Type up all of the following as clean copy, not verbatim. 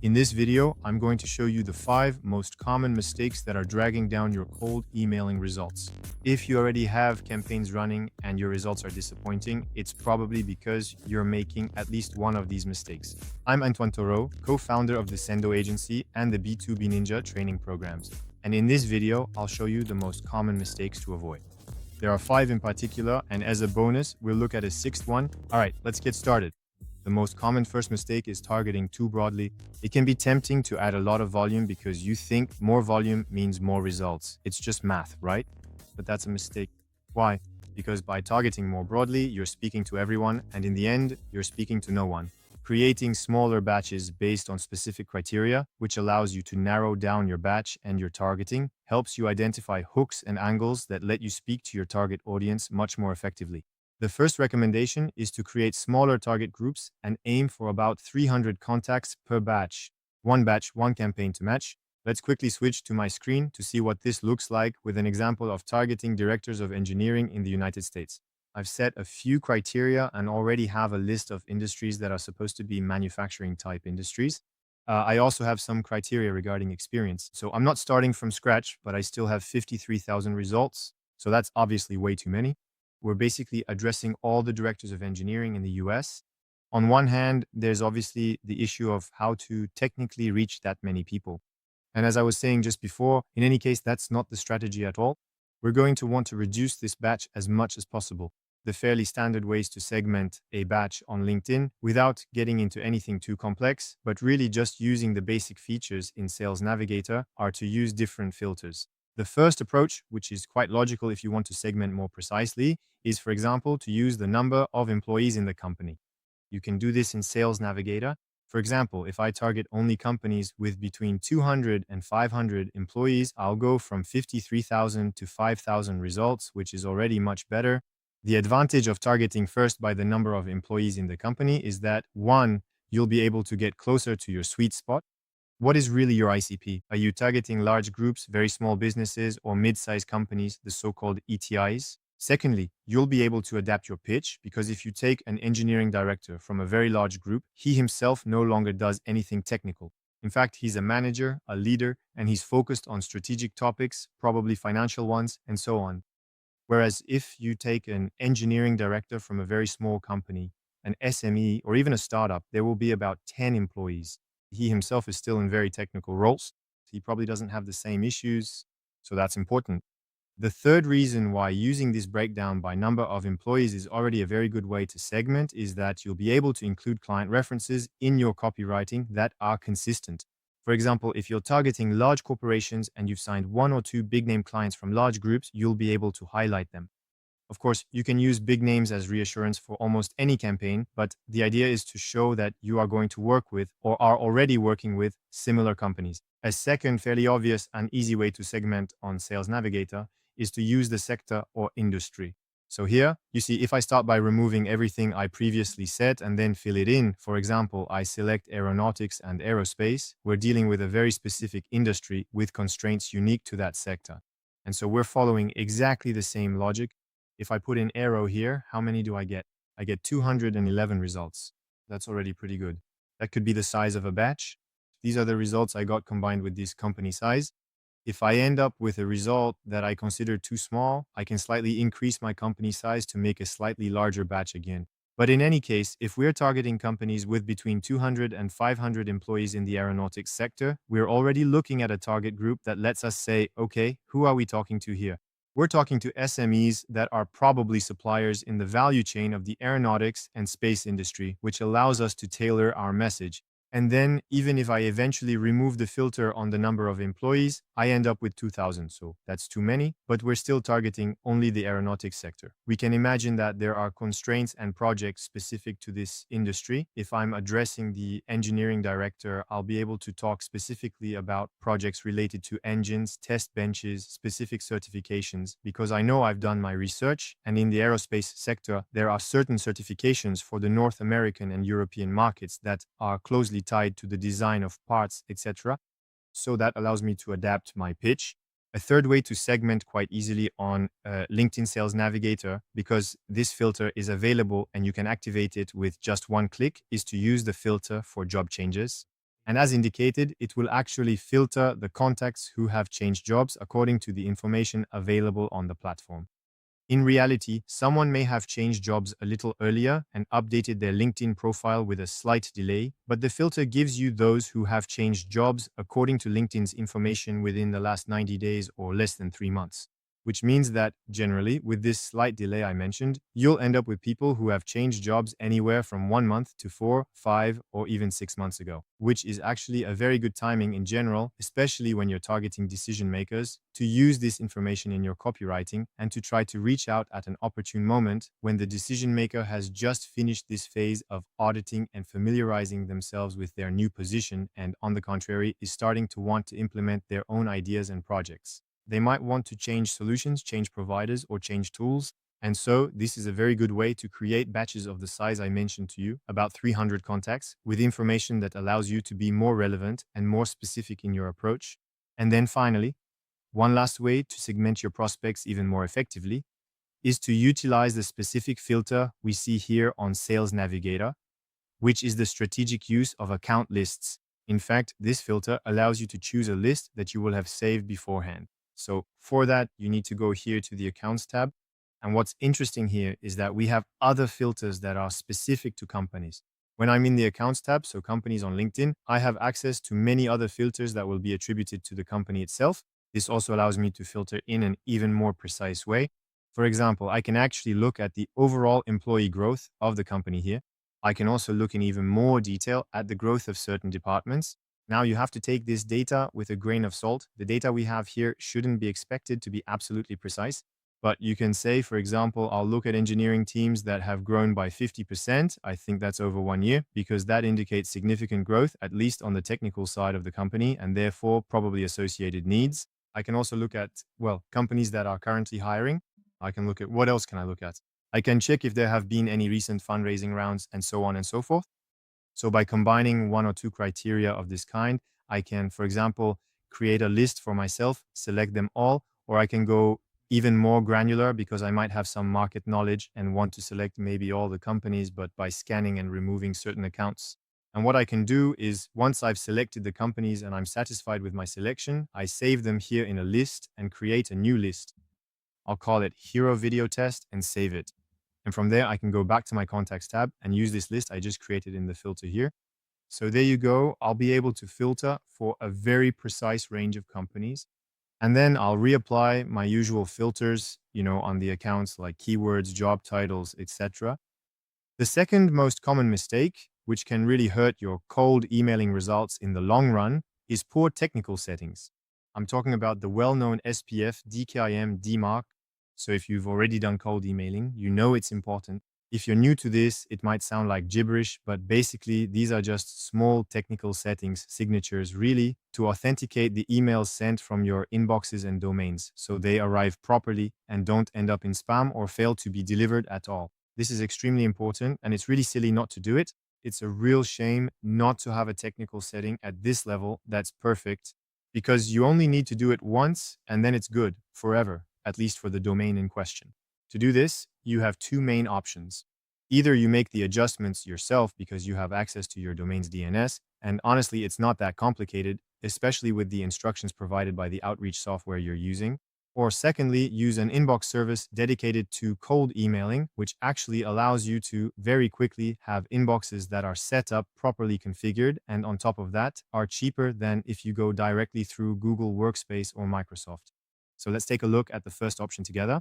In this video, I'm going to show you the 5 most common mistakes that are dragging down your cold emailing results. If you already have campaigns running and your results are disappointing, it's probably because you're making at least one of these mistakes. I'm Antoine Taureau, co-founder of the Sendo agency and the B2B Ninja training programs. And in this video, I'll show you the most common mistakes to avoid. There are 5 in particular, and as a bonus, we'll look at a 6th one. All right, let's get started. The most common first mistake is targeting too broadly. It can be tempting to add a lot of volume because you think more volume means more results. It's just math, right? But that's a mistake. Why? Because by targeting more broadly, you're speaking to everyone, and in the end, you're speaking to no one. Creating smaller batches based on specific criteria, which allows you to narrow down your batch and your targeting, helps you identify hooks and angles that let you speak to your target audience much more effectively. The first recommendation is to create smaller target groups and aim for about 300 contacts per batch. One batch, one campaign to match. Let's quickly switch to my screen to see what this looks like with an example of targeting directors of engineering in the United States. I've set a few criteria and already have a list of industries that are supposed to be manufacturing type industries. I also have some criteria regarding experience. So I'm not starting from scratch, but I still have 53,000 results. So that's obviously way too many. We're basically addressing all the directors of engineering in the US. On one hand, there's obviously the issue of how to technically reach that many people. And as I was saying just before, in any case, that's not the strategy at all. We're going to want to reduce this batch as much as possible. The fairly standard ways to segment a batch on LinkedIn without getting into anything too complex, but really just using the basic features in Sales Navigator, are to use different filters. The first approach, which is quite logical if you want to segment more precisely, is, for example, to use the number of employees in the company. You can do this in Sales Navigator. For example, if I target only companies with between 200 and 500 employees, I'll go from 53,000 to 5,000 results, which is already much better. The advantage of targeting first by the number of employees in the company is that, one, you'll be able to get closer to your sweet spot. What is really your ICP? Are you targeting large groups, very small businesses, or mid-sized companies, the so-called ETIs? Secondly, you'll be able to adapt your pitch because if you take an engineering director from a very large group, he himself no longer does anything technical. In fact, he's a manager, a leader, and he's focused on strategic topics, probably financial ones, and so on. Whereas if you take an engineering director from a very small company, an SME, or even a startup, there will be about 10 employees. He himself is still in very technical roles. He probably doesn't have the same issues, so that's important. The third reason why using this breakdown by number of employees is already a very good way to segment is that you'll be able to include client references in your copywriting that are consistent. For example, if you're targeting large corporations and you've signed 1 or 2 big name clients from large groups, you'll be able to highlight them. Of course, you can use big names as reassurance for almost any campaign, but the idea is to show that you are going to work with or are already working with similar companies. A second fairly obvious and easy way to segment on Sales Navigator is to use the sector or industry. So here, you see, if I start by removing everything I previously said and then fill it in, for example, I select aeronautics and aerospace, we're dealing with a very specific industry with constraints unique to that sector. And so we're following exactly the same logic. If I put in aero here, how many do I get? I get 211 results. That's already pretty good. That could be the size of a batch. These are the results I got combined with this company size. If I end up with a result that I consider too small, I can slightly increase my company size to make a slightly larger batch again. But in any case, if we're targeting companies with between 200 and 500 employees in the aeronautics sector, we're already looking at a target group that lets us say, okay, who are we talking to here? We're talking to SMEs that are probably suppliers in the value chain of the aeronautics and space industry, which allows us to tailor our message. And then, even if I eventually remove the filter on the number of employees, I end up with 2,000. So that's too many, but we're still targeting only the aeronautics sector. We can imagine that there are constraints and projects specific to this industry. If I'm addressing the engineering director, I'll be able to talk specifically about projects related to engines, test benches, specific certifications, because I know I've done my research. And in the aerospace sector, there are certain certifications for the North American and European markets that are closely tied to the design of parts, etc. So that allows me to adapt my pitch. A third way to segment quite easily on LinkedIn Sales Navigator, because this filter is available and you can activate it with just one click, is to use the filter for job changes. And as indicated, it will actually filter the contacts who have changed jobs according to the information available on the platform. In reality, someone may have changed jobs a little earlier and updated their LinkedIn profile with a slight delay, but the filter gives you those who have changed jobs according to LinkedIn's information within the last 90 days or less than 3 months. Which means that, generally, with this slight delay I mentioned, you'll end up with people who have changed jobs anywhere from 1 month to 4, 5, or even 6 months ago, which is actually a very good timing in general, especially when you're targeting decision makers, to use this information in your copywriting and to try to reach out at an opportune moment when the decision maker has just finished this phase of auditing and familiarizing themselves with their new position and, on the contrary, is starting to want to implement their own ideas and projects. They might want to change solutions, change providers, or change tools. And so this is a very good way to create batches of the size I mentioned to you, about 300 contacts, with information that allows you to be more relevant and more specific in your approach. And then finally, one last way to segment your prospects even more effectively is to utilize the specific filter we see here on Sales Navigator, which is the strategic use of account lists. In fact, this filter allows you to choose a list that you will have saved beforehand. So for that, you need to go here to the Accounts tab. And what's interesting here is that we have other filters that are specific to companies. When I'm in the Accounts tab, so companies on LinkedIn, I have access to many other filters that will be attributed to the company itself. This also allows me to filter in an even more precise way. For example, I can actually look at the overall employee growth of the company here. I can also look in even more detail at the growth of certain departments. Now, you have to take this data with a grain of salt. The data we have here shouldn't be expected to be absolutely precise, but you can say, for example, I'll look at engineering teams that have grown by 50%. I think that's over 1 year, because that indicates significant growth, at least on the technical side of the company, and therefore probably associated needs. I can also look at, well, companies that are currently hiring. I can look at, what else can I look at? I can check if there have been any recent fundraising rounds and so on and so forth. So by combining one or two criteria of this kind, I can, for example, create a list for myself, select them all, or I can go even more granular because I might have some market knowledge and want to select maybe all the companies, but by scanning and removing certain accounts. And what I can do is, once I've selected the companies and I'm satisfied with my selection, I save them here in a list and create a new list. I'll call it Hero Video Test and save it. And from there, I can go back to my contacts tab and use this list I just created in the filter here. So there you go. I'll be able to filter for a very precise range of companies. And then I'll reapply my usual filters, on the accounts like keywords, job titles, etc. The second most common mistake, which can really hurt your cold emailing results in the long run, is poor technical settings. I'm talking about the well-known SPF, DKIM, DMARC. So if you've already done cold emailing, you know it's important. If you're new to this, it might sound like gibberish, but basically these are just small technical settings, signatures really, to authenticate the emails sent from your inboxes and domains so they arrive properly and don't end up in spam or fail to be delivered at all. This is extremely important, and it's really silly not to do it. It's a real shame not to have a technical setting at this level that's perfect, because you only need to do it once and then it's good forever, at least for the domain in question. To do this, you have two main options. Either you make the adjustments yourself because you have access to your domain's DNS, and honestly, it's not that complicated, especially with the instructions provided by the outreach software you're using. Or secondly, use an inbox service dedicated to cold emailing, which actually allows you to very quickly have inboxes that are set up, properly configured, and on top of that, are cheaper than if you go directly through Google Workspace or Microsoft. So let's take a look at the first option together.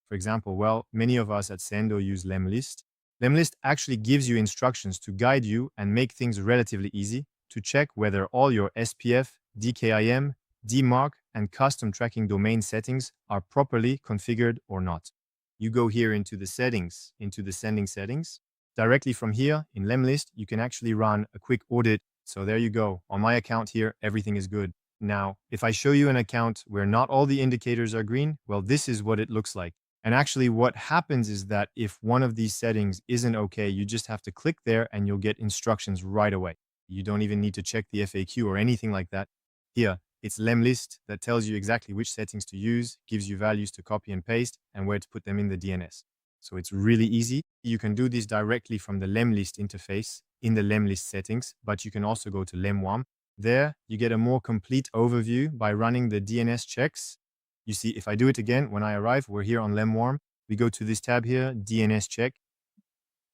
For example, well, many of us at Sendo use Lemlist. Lemlist actually gives you instructions to guide you and make things relatively easy to check whether all your SPF, DKIM, DMARC, and custom tracking domain settings are properly configured or not. You go here into the settings, into the sending settings. Directly from here in Lemlist, you can actually run a quick audit. So there you go. On my account here, everything is good. Now, if I show you an account where not all the indicators are green, well, this is what it looks like. And actually what happens is that if one of these settings isn't okay, you just have to click there and you'll get instructions right away. You don't even need to check the FAQ or anything like that. Here, it's Lemlist that tells you exactly which settings to use, gives you values to copy and paste, and where to put them in the DNS. So it's really easy. You can do this directly from the Lemlist interface in the Lemlist settings, but you can also go to Lemwarm. There, you get a more complete overview by running the DNS checks. You see, if I do it again, when I arrive, we're here on Lemwarm. We go to this tab here, DNS check.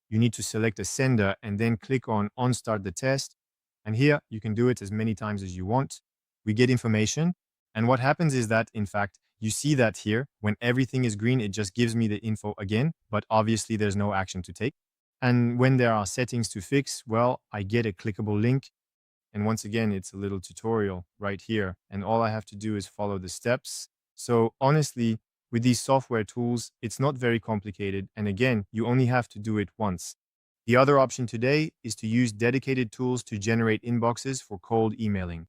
You need to select a sender and then click on Start the Test. And here, you can do it as many times as you want. We get information. And what happens is that, in fact, you see that here, when everything is green, it just gives me the info again, but obviously there's no action to take. And when there are settings to fix, well, I get a clickable link. And once again, it's a little tutorial right here. And all I have to do is follow the steps. So honestly, with these software tools, it's not very complicated. And again, you only have to do it once. The other option today is to use dedicated tools to generate inboxes for cold emailing.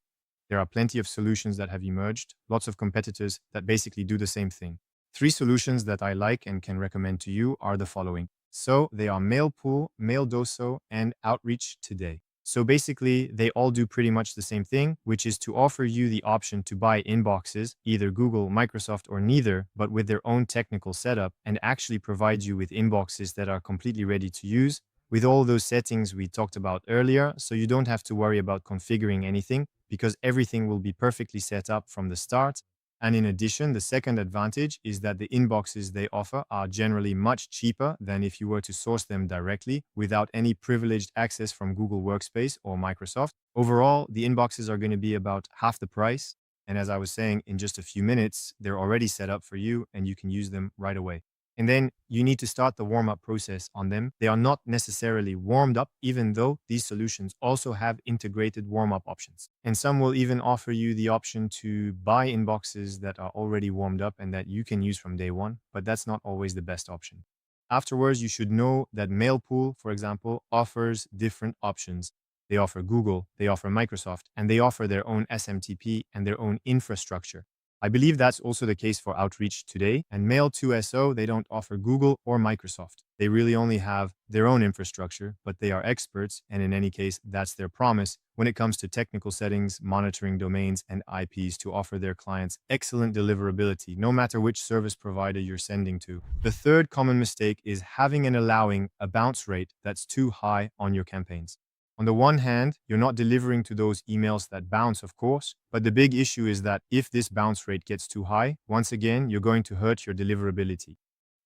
There are plenty of solutions that have emerged, lots of competitors that basically do the same thing. Three solutions that I like and can recommend to you are the following. So they are Mailpool, Maildoso, and Outreach Today. So basically, they all do pretty much the same thing, which is to offer you the option to buy inboxes, either Google, Microsoft, or neither, but with their own technical setup, and actually provide you with inboxes that are completely ready to use with all those settings we talked about earlier. So you don't have to worry about configuring anything because everything will be perfectly set up from the start. And in addition, the second advantage is that the inboxes they offer are generally much cheaper than if you were to source them directly without any privileged access from Google Workspace or Microsoft. Overall, the inboxes are going to be about half the price. And as I was saying, in just a few minutes, they're already set up for you and you can use them right away. And then you need to start the warm up process on them. They are not necessarily warmed up, even though these solutions also have integrated warm up options. And some will even offer you the option to buy inboxes that are already warmed up and that you can use from day one, but that's not always the best option. Afterwards, you should know that Mailpool, for example, offers different options. They offer Google, they offer Microsoft, and they offer their own SMTP and their own infrastructure. I believe that's also the case for Outreach Today. And Mail2SO, they don't offer Google or Microsoft. They really only have their own infrastructure, but they are experts. And in any case, that's their promise when it comes to technical settings, monitoring domains, and IPs to offer their clients excellent deliverability, no matter which service provider you're sending to. The third common mistake is having and allowing a bounce rate that's too high on your campaigns. On the one hand, you're not delivering to those emails that bounce, of course, but the big issue is that if this bounce rate gets too high, once again, you're going to hurt your deliverability.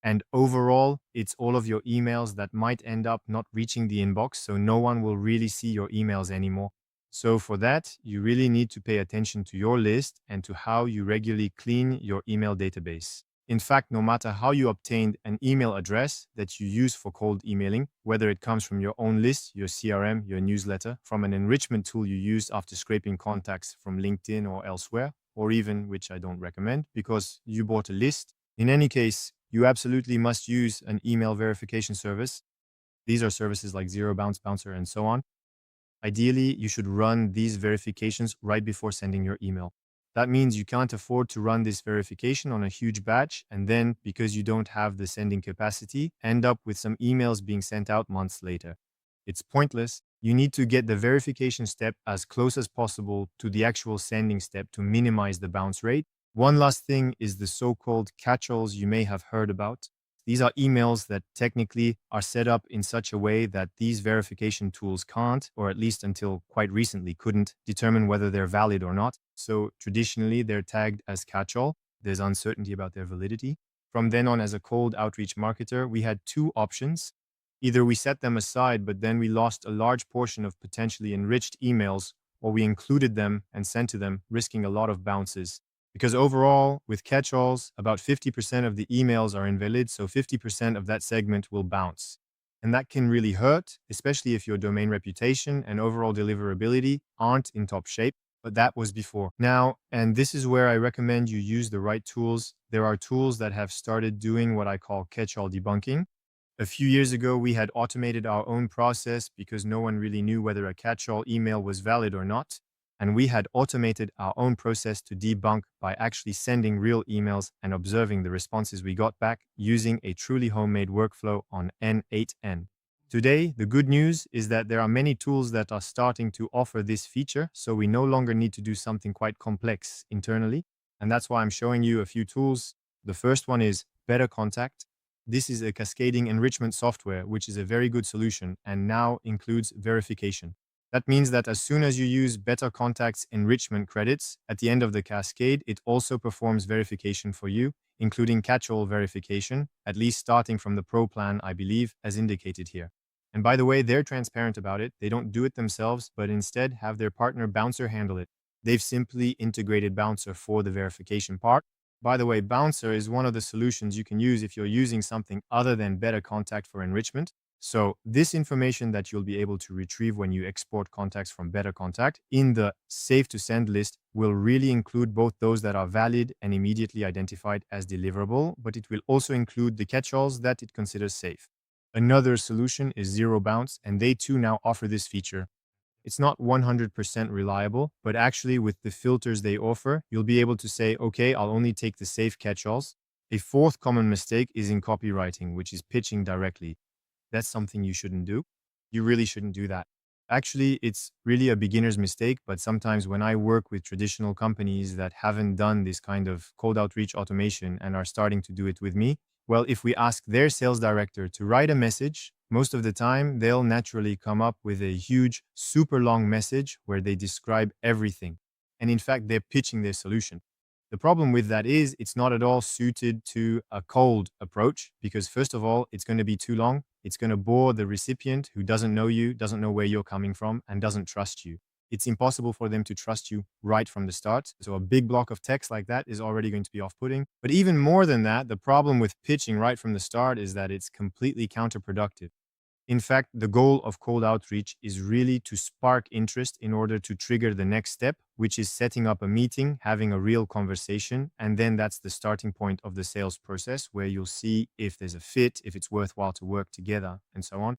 And overall, it's all of your emails that might end up not reaching the inbox, so no one will really see your emails anymore. So for that, you really need to pay attention to your list and to how you regularly clean your email database. In fact, no matter how you obtained an email address that you use for cold emailing, whether it comes from your own list, your CRM, your newsletter, from an enrichment tool you used after scraping contacts from LinkedIn or elsewhere, or even, which I don't recommend, because you bought a list. In any case, you absolutely must use an email verification service. These are services like Zero Bounce, Bouncer, and so on. Ideally, you should run these verifications right before sending your email. That means you can't afford to run this verification on a huge batch and then, because you don't have the sending capacity, end up with some emails being sent out months later. It's pointless. You need to get the verification step as close as possible to the actual sending step to minimize the bounce rate. One last thing is the so-called catch-alls you may have heard about. These are emails that technically are set up in such a way that these verification tools can't, or at least until quite recently couldn't, determine whether they're valid or not. So traditionally, they're tagged as catch-all. There's uncertainty about their validity. From then on, as a cold outreach marketer, we had two options. Either we set them aside, but then we lost a large portion of potentially enriched emails, or we included them and sent to them, risking a lot of bounces. Because overall, with catch-alls, about 50% of the emails are invalid, so 50% of that segment will bounce. And that can really hurt, especially if your domain reputation and overall deliverability aren't in top shape. But that was before. Now, and this is where I recommend you use the right tools. There are tools that have started doing what I call catch-all debunking. A few years ago, we had automated our own process because no one really knew whether a catch-all email was valid or not. And we had automated our own process to debunk by actually sending real emails and observing the responses we got back using a truly homemade workflow on N8N. Today, the good news is that there are many tools that are starting to offer this feature, so we no longer need to do something quite complex internally. And that's why I'm showing you a few tools. The first one is Better Contact. This is a cascading enrichment software, which is a very good solution and now includes verification. That means that as soon as you use Better Contacts enrichment credits, at the end of the cascade, it also performs verification for you, including catch-all verification, at least starting from the Pro plan, I believe, as indicated here. And by the way, they're transparent about it. They don't do it themselves, but instead have their partner Bouncer handle it. They've simply integrated Bouncer for the verification part. By the way, Bouncer is one of the solutions you can use if you're using something other than Better Contact for enrichment. So this information that you'll be able to retrieve when you export contacts from Better Contact in the Safe to Send list will really include both those that are valid and immediately identified as deliverable, but it will also include the catch-alls that it considers safe. Another solution is Zero Bounce, and they too now offer this feature. It's not 100% reliable, but actually with the filters they offer, you'll be able to say, okay, I'll only take the safe catch-alls. A fourth common mistake is in copywriting, which is pitching directly. That's something you shouldn't do. You really shouldn't do that. Actually, it's really a beginner's mistake, but sometimes when I work with traditional companies that haven't done this kind of cold outreach automation and are starting to do it with me, well, if we ask their sales director to write a message, most of the time they'll naturally come up with a huge, super long message where they describe everything. And in fact, they're pitching their solution. The problem with that is it's not at all suited to a cold approach because, first of all, it's going to be too long. It's going to bore the recipient who doesn't know you, doesn't know where you're coming from, and doesn't trust you. It's impossible for them to trust you right from the start. So a big block of text like that is already going to be off-putting. But even more than that, the problem with pitching right from the start is that it's completely counterproductive. In fact, the goal of cold outreach is really to spark interest in order to trigger the next step, which is setting up a meeting, having a real conversation. And then that's the starting point of the sales process where you'll see if there's a fit, if it's worthwhile to work together, and so on.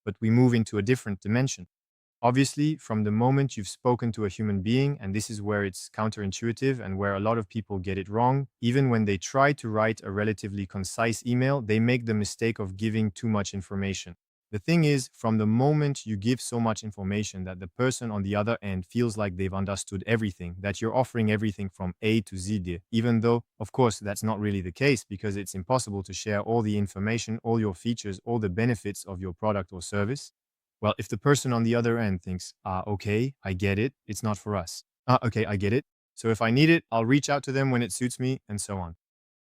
But we move into a different dimension. Obviously, from the moment you've spoken to a human being, and this is where it's counterintuitive and where a lot of people get it wrong, even when they try to write a relatively concise email, they make the mistake of giving too much information. The thing is, from the moment you give so much information that the person on the other end feels like they've understood everything, that you're offering everything from A to Z, even though, of course, that's not really the case because it's impossible to share all the information, all your features, all the benefits of your product or service. Well, if the person on the other end thinks, okay, I get it, it's not for us. Okay, I get it. So if I need it, I'll reach out to them when it suits me, and so on.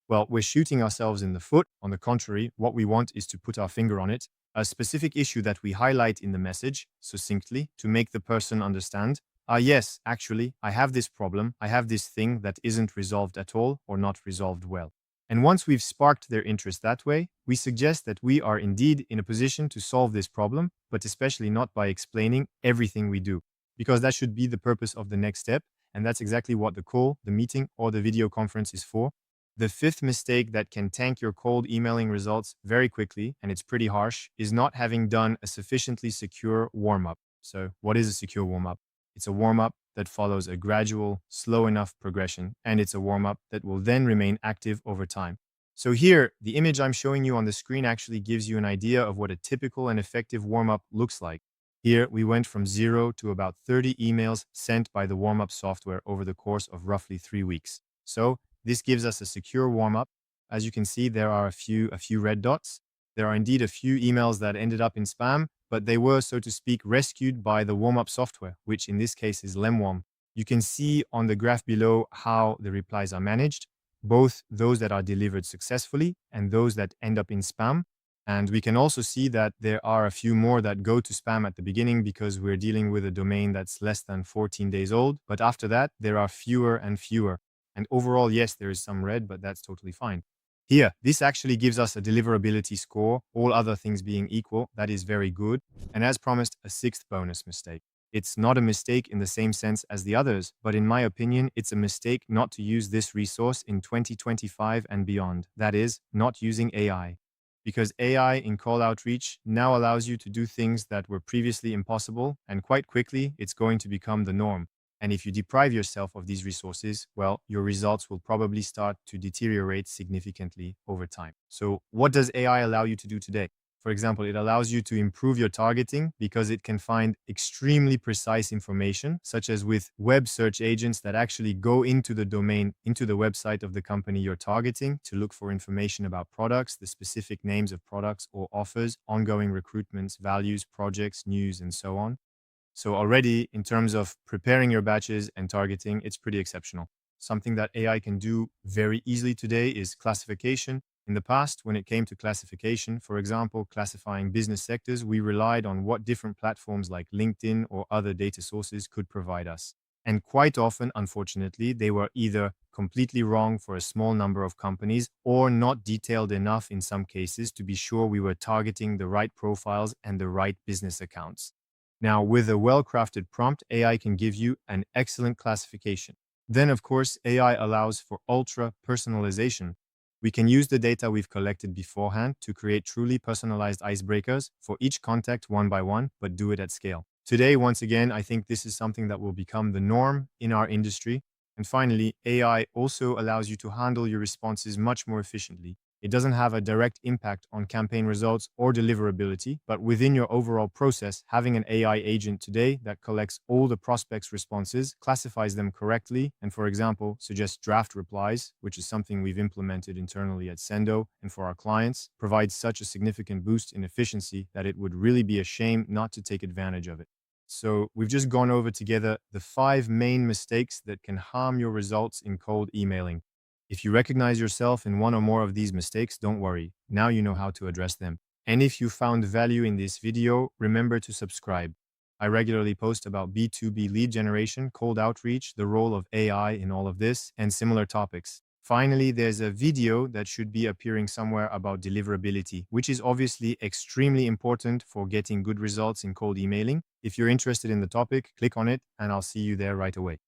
Well, we're shooting ourselves in the foot. On the contrary, what we want is to put our finger on it, a specific issue that we highlight in the message succinctly to make the person understand. Yes, actually, I have this problem. I have this thing that isn't resolved at all or not resolved well. And once we've sparked their interest that way, we suggest that we are indeed in a position to solve this problem, but especially not by explaining everything we do, because that should be the purpose of the next step. And that's exactly what the call, the meeting, or the video conference is for. The fifth mistake that can tank your cold emailing results very quickly, and it's pretty harsh, is not having done a sufficiently secure warm-up. So what is a secure warm-up? It's a warm-up that follows a gradual, slow enough progression, and it's a warm-up that will then remain active over time. So here, the image I'm showing you on the screen actually gives you an idea of what a typical and effective warm-up looks like. Here, we went from 0 to about 30 emails sent by the warm-up software over the course of roughly 3 weeks. So this gives us a secure warm-up. As you can see, there are a few red dots. There are indeed a few emails that ended up in spam, but they were, so to speak, rescued by the warm-up software, which in this case is Lemwarm. You can see on the graph below how the replies are managed, both those that are delivered successfully and those that end up in spam. And we can also see that there are a few more that go to spam at the beginning because we're dealing with a domain that's less than 14 days old. But after that, there are fewer and fewer. And overall, yes, there is some red, but that's totally fine. Here, this actually gives us a deliverability score, all other things being equal. That is very good. And as promised, a sixth bonus mistake. It's not a mistake in the same sense as the others, but in my opinion, it's a mistake not to use this resource in 2025 and beyond. That is, not using AI. Because AI in call outreach now allows you to do things that were previously impossible, and quite quickly, it's going to become the norm. And if you deprive yourself of these resources, well, your results will probably start to deteriorate significantly over time. So what does AI allow you to do today? For example, it allows you to improve your targeting because it can find extremely precise information, such as with web search agents that actually go into the domain, into the website of the company you're targeting to look for information about products, the specific names of products or offers, ongoing recruitments, values, projects, news, and so on. So already in terms of preparing your batches and targeting, it's pretty exceptional. Something that AI can do very easily today is classification. In the past, when it came to classification, for example, classifying business sectors, we relied on what different platforms like LinkedIn or other data sources could provide us. And quite often, unfortunately, they were either completely wrong for a small number of companies or not detailed enough in some cases to be sure we were targeting the right profiles and the right business accounts. Now, with a well-crafted prompt, AI can give you an excellent classification. Then, of course, AI allows for ultra personalization. We can use the data we've collected beforehand to create truly personalized icebreakers for each contact one by one, but do it at scale. Today, once again, I think this is something that will become the norm in our industry. And finally, AI also allows you to handle your responses much more efficiently. It doesn't have a direct impact on campaign results or deliverability, but within your overall process, having an AI agent today that collects all the prospects' responses, classifies them correctly, and for example, suggests draft replies, which is something we've implemented internally at Sendo and for our clients, provides such a significant boost in efficiency that it would really be a shame not to take advantage of it. So we've just gone over together the 5 main mistakes that can harm your results in cold emailing. If you recognize yourself in one or more of these mistakes, don't worry. Now you know how to address them. And if you found value in this video, remember to subscribe. I regularly post about B2B lead generation, cold outreach, the role of AI in all of this, and similar topics. Finally, there's a video that should be appearing somewhere about deliverability, which is obviously extremely important for getting good results in cold emailing. If you're interested in the topic, click on it and I'll see you there right away.